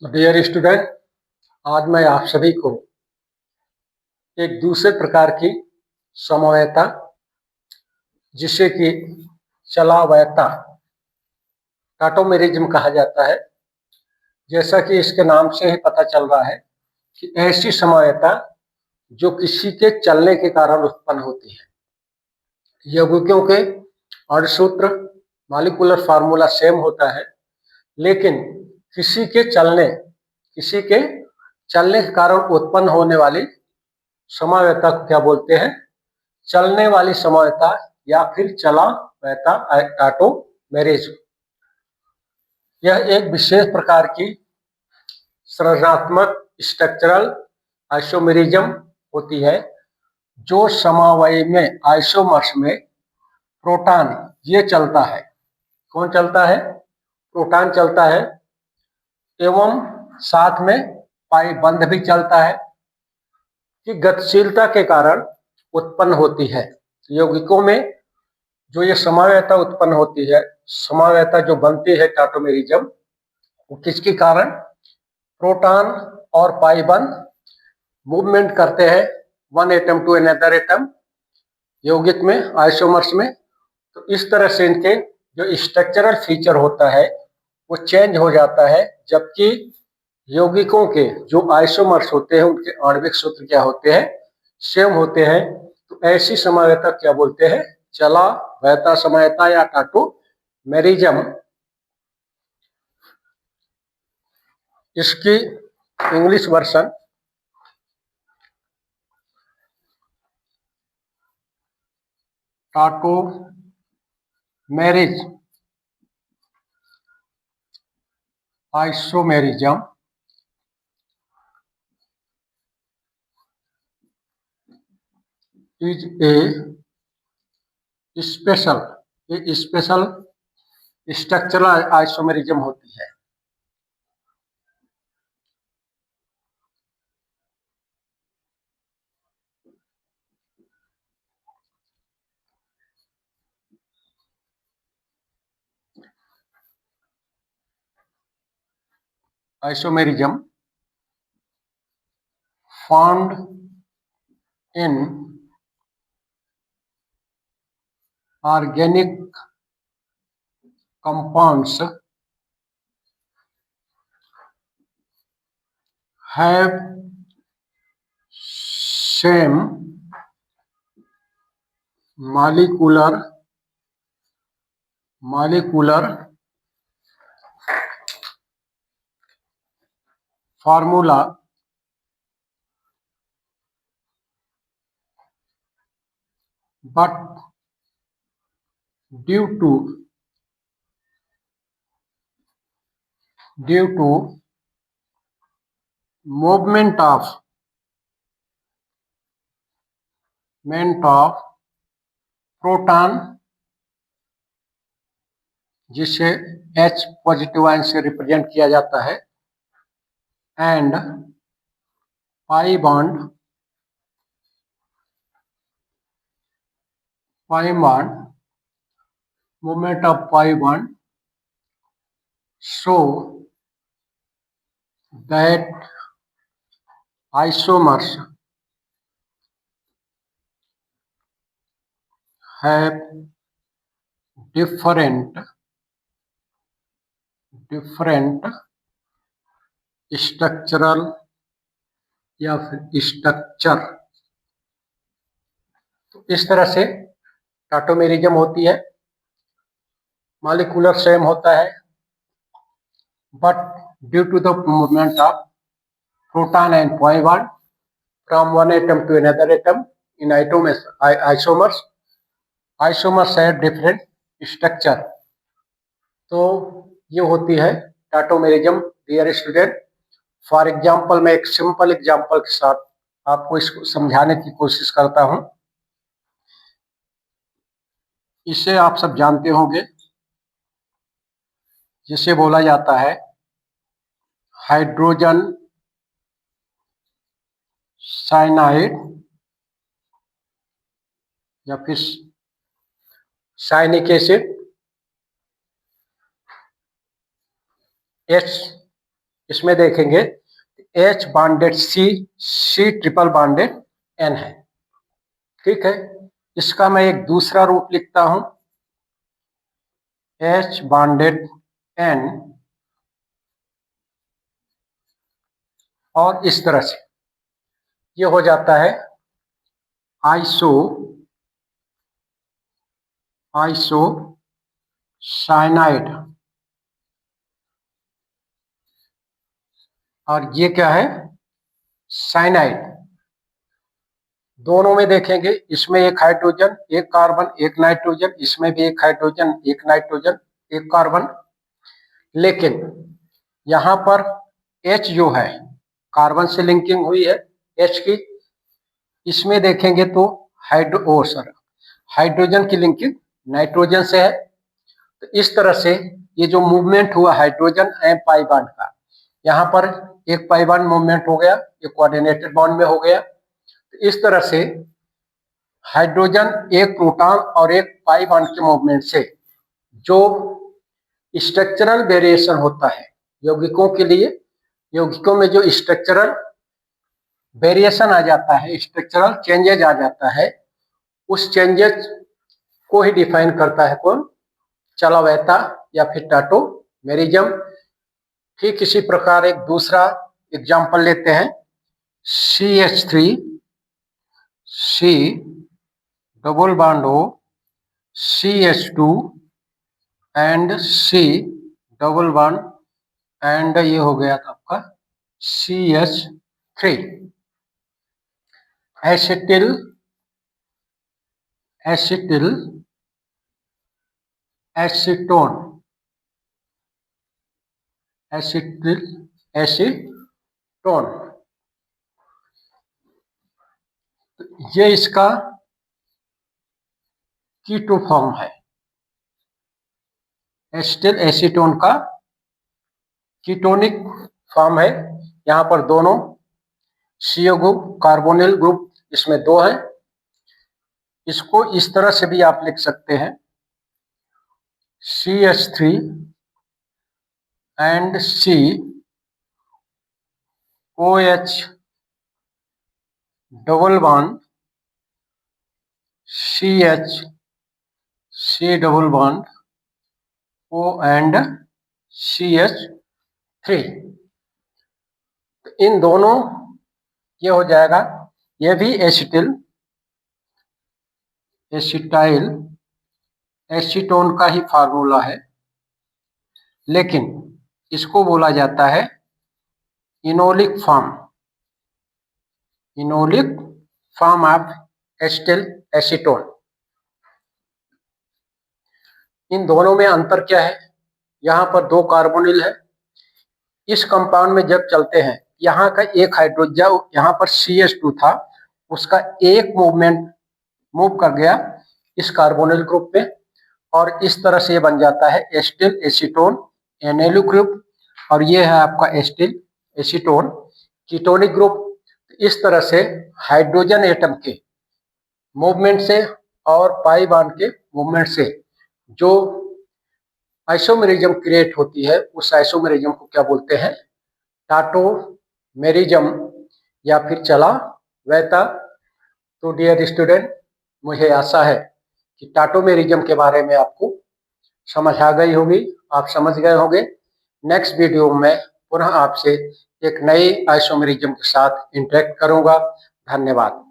Dear student, आज मैं आप सभी को एक दूसरे प्रकार की समवायता जिसे कि चलावयता टाटोमेरिज्म कहा जाता है। जैसा कि इसके नाम से ही पता चल रहा है कि ऐसी समवायता जो किसी के चलने के कारण उत्पन्न होती है। यौगिकों के अणुसूत्र मॉलिक्यूलर फार्मूला सेम होता है, लेकिन किसी के चलने के कारण उत्पन्न होने वाली समवायता को क्या बोलते हैं? चलने वाली समवायता या फिर चलावयता टाटोमेरिज्म। यह एक विशेष प्रकार की संरचनात्मक स्ट्रक्चरल आइसोमेरिज्म होती है जो समवायी में आइसोमर्स में प्रोटॉन ये चलता है। कौन चलता है? प्रोटॉन चलता है एवं साथ में पाई बंध भी चलता है कि गतिशीलता के कारण उत्पन्न होती है। यौगिकों में जो ये समवायता उत्पन्न होती है, समवायता जो बनती है टाटोमेरिज्म, वो किसके कारण? प्रोटॉन और पाई बंध मूवमेंट करते हैं one atom to another atom यौगिक में, आइसोमर्स में। तो इस तरह से इनके जो स्ट्रक्चरल फीचर होता है वो चेंज हो जाता है, जबकि यौगिकों के जो आइसोमर्स होते हैं उनके आणविक सूत्र क्या होते हैं? सेम होते हैं। तो ऐसी समवायता क्या बोलते हैं? चलावयता समवायता या टाटोमेरिज्म। इसकी English version tautomerism isomerism is a special structural isomerism होती है। Isomerism found in organic compounds have same molecular formula but due to movement of proton, जिसे H पॉजिटिव आयन से रिप्रेजेंट किया जाता है, and pi bond movement of pi bond show that isomers have different structural या फिर structure. तो इस तरह से टाटोमेरिज्म होती है। मॉलिक्यूलर सेम होता है, but due to the movement of proton and pi bond from one atom to another atom in isomers है डिफरेंट स्ट्रक्चर। तो ये होती है tautomerism. Dear student, for example मैं एक सिंपल एग्जाम्पल के साथ आपको इसको समझाने की कोशिश करता हूं। इसे आप सब जानते होंगे, जिसे बोला जाता है हाइड्रोजन साइनाइड या फिर साइनिक एसिड इसमें देखेंगे H bonded C triple bonded N है। ठीक है, इसका मैं एक दूसरा रूप लिखता हूं, H बॉन्डेड N, और इस तरह से ये हो जाता है आइसोसाइनाइड। और ये क्या है? साइनाइड। दोनों में देखेंगे, इसमें एक हाइड्रोजन एक कार्बन एक नाइट्रोजन, इसमें भी एक हाइड्रोजन एक नाइट्रोजन एक कार्बन, लेकिन यहां पर H जो है कार्बन से लिंकिंग हुई है H की, इसमें देखेंगे तो हाइड्रोजन की लिंकिंग नाइट्रोजन से है। तो इस तरह से ये जो मूवमेंट हुआ हाइड्रोजन एंड पाई बॉन्ड का, यहाँ पर एक पाई बॉन्ड मूवमेंट हो गया, एक कोऑर्डिनेटेड बॉन्ड में हो गया। तो इस तरह से हाइड्रोजन एक प्रोटॉन और एक पाई बॉन्ड के मूवमेंट से जो स्ट्रक्चरल वेरिएशन होता है यौगिकों के लिए, यौगिकों में जो स्ट्रक्चरल वेरिएशन आ जाता है, स्ट्रक्चरल चेंजेज आ जाता है, उस चेंजेस को ही डिफाइन करता है कौन? चलावैता या फिर टाटोमेरिज्म। ठीक इसी प्रकार एक दूसरा एग्जांपल लेते हैं, CH3C double bond O CH2 and C double bond and ये हो गया था आपका CH3। एसीटोन, ये इसका कीटो फॉर्म है। एसिटिल एसीटोन का कीटोनिक फॉर्म है। यहाँ पर दोनों CO ग्रुप कार्बोनिल ग्रुप इसमें दो है। इसको इस तरह से भी आप लिख सकते हैं, CH3 and COH double bond C double bond O and CH3। तो इन दोनों ये हो जाएगा, ये भी एसिटाइल एसीटोन का ही फार्मूला है, लेकिन इसको बोला जाता है enolic form of acetyl acetone. इन दोनों में अंतर क्या है? यहाँ पर दो कार्बोनिल है, इस कंपाउंड में जब चलते हैं, यहाँ का एक हाइड्रोजन, यहाँ पर CH2 था, उसका एक मूवमेंट मूव कर गया इस कार्बोनिल ग्रुप पे, और इस तरह से बन जाता है एसिटिल एसीटोन एनाइल ग्रुप, और ये है आपका एसिटिल एसीटोन कीटोनिक ग्रुप। इस तरह से हाइड्रोजन एटम के मूवमेंट से और पाई बॉन्ड के मूवमेंट से जो आइसोमेरिज्म क्रिएट होती है, उस आइसोमेरिज्म को क्या बोलते हैं? टाटोमेरिज्म या फिर चलावैता। तो डियर स्टूडेंट, मुझे आशा है कि टाटोमेरिज्म के बारे में आपको समझ आ गई होगी, आप समझ गए होंगे। नेक्स्ट वीडियो में पुनः आपसे एक नई आइसोमेरिज्म के साथ इंटरेक्ट करूंगा। धन्यवाद।